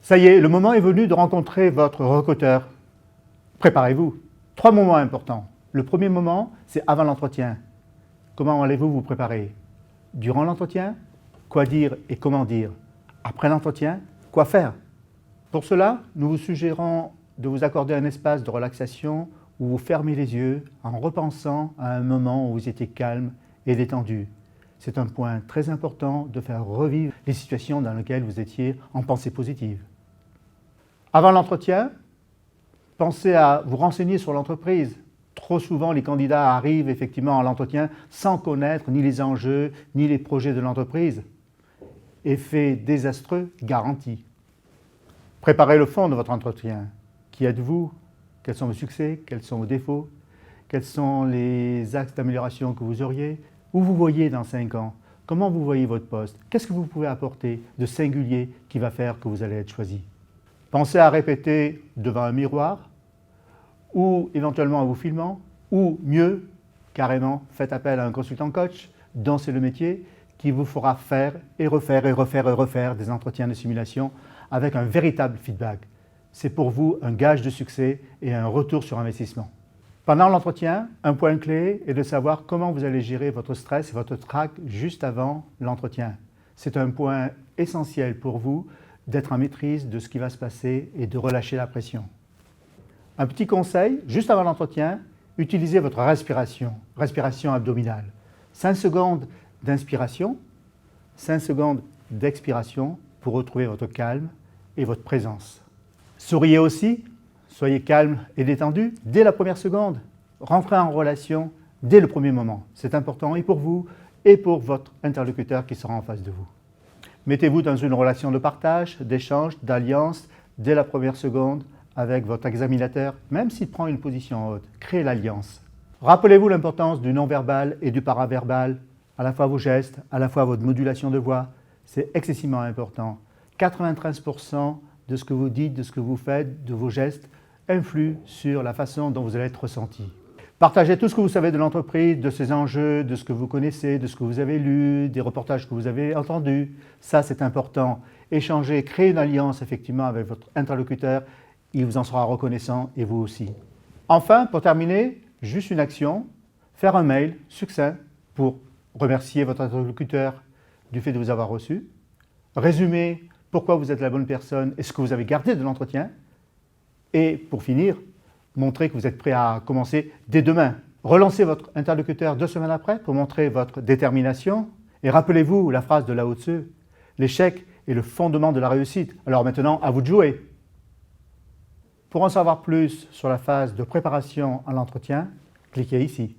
Ça y est, le moment est venu de rencontrer votre recruteur. Préparez-vous. 3 moments importants. Le premier moment, c'est avant l'entretien. Comment allez-vous vous préparer? Durant l'entretien, quoi dire et comment dire? Après l'entretien, quoi faire? Pour cela, nous vous suggérons de vous accorder un espace de relaxation où vous fermez les yeux en repensant à un moment où vous étiez calme et détendu. C'est un point très important de faire revivre les situations dans lesquelles vous étiez en pensée positive. Avant l'entretien, pensez à vous renseigner sur l'entreprise. Trop souvent, les candidats arrivent effectivement à l'entretien sans connaître ni les enjeux, ni les projets de l'entreprise. Effet désastreux garanti. Préparez le fond de votre entretien. Qui êtes-vous? Quels sont vos succès? Quels sont vos défauts? Quels sont les axes d'amélioration que vous auriez? Où vous voyez dans 5 ans? Comment vous voyez votre poste? Qu'est-ce que vous pouvez apporter de singulier qui va faire que vous allez être choisi? Pensez à répéter devant un miroir ou éventuellement en vous filmant ou mieux, carrément, faites appel à un consultant coach dont c'est le métier qui vous fera faire et refaire et refaire et refaire des entretiens de simulation avec un véritable feedback. C'est pour vous un gage de succès et un retour sur investissement. Pendant l'entretien, un point clé est de savoir comment vous allez gérer votre stress et votre trac juste avant l'entretien. C'est un point essentiel pour vous d'être en maîtrise de ce qui va se passer et de relâcher la pression. Un petit conseil, juste avant l'entretien, utilisez votre respiration abdominale. 5 secondes d'inspiration, 5 secondes d'expiration pour retrouver votre calme et votre présence. Souriez aussi, soyez calme et détendu dès la première seconde. Rentrez en relation dès le premier moment. C'est important et pour vous et pour votre interlocuteur qui sera en face de vous. Mettez-vous dans une relation de partage, d'échange, d'alliance dès la première seconde avec votre examinateur, même s'il prend une position haute. Créez l'alliance. Rappelez-vous l'importance du non-verbal et du paraverbal, à la fois vos gestes, à la fois votre modulation de voix. C'est excessivement important. 93% de ce que vous dites, de ce que vous faites, de vos gestes, influent sur la façon dont vous allez être ressenti. Partagez tout ce que vous savez de l'entreprise, de ses enjeux, de ce que vous connaissez, de ce que vous avez lu, des reportages que vous avez entendus. Ça, c'est important. Échangez, créez une alliance effectivement avec votre interlocuteur. Il vous en sera reconnaissant et vous aussi. Enfin, pour terminer, juste une action, faire un mail succinct pour remercier votre interlocuteur du fait de vous avoir reçu, résumer pourquoi vous êtes la bonne personne et ce que vous avez gardé de l'entretien, et pour finir, montrer que vous êtes prêt à commencer dès demain. Relancez votre interlocuteur 2 semaines après pour montrer votre détermination, et rappelez-vous la phrase de Lao Tzu, l'échec est le fondement de la réussite. Alors maintenant, à vous de jouer. Pour en savoir plus sur la phase de préparation à l'entretien, cliquez ici.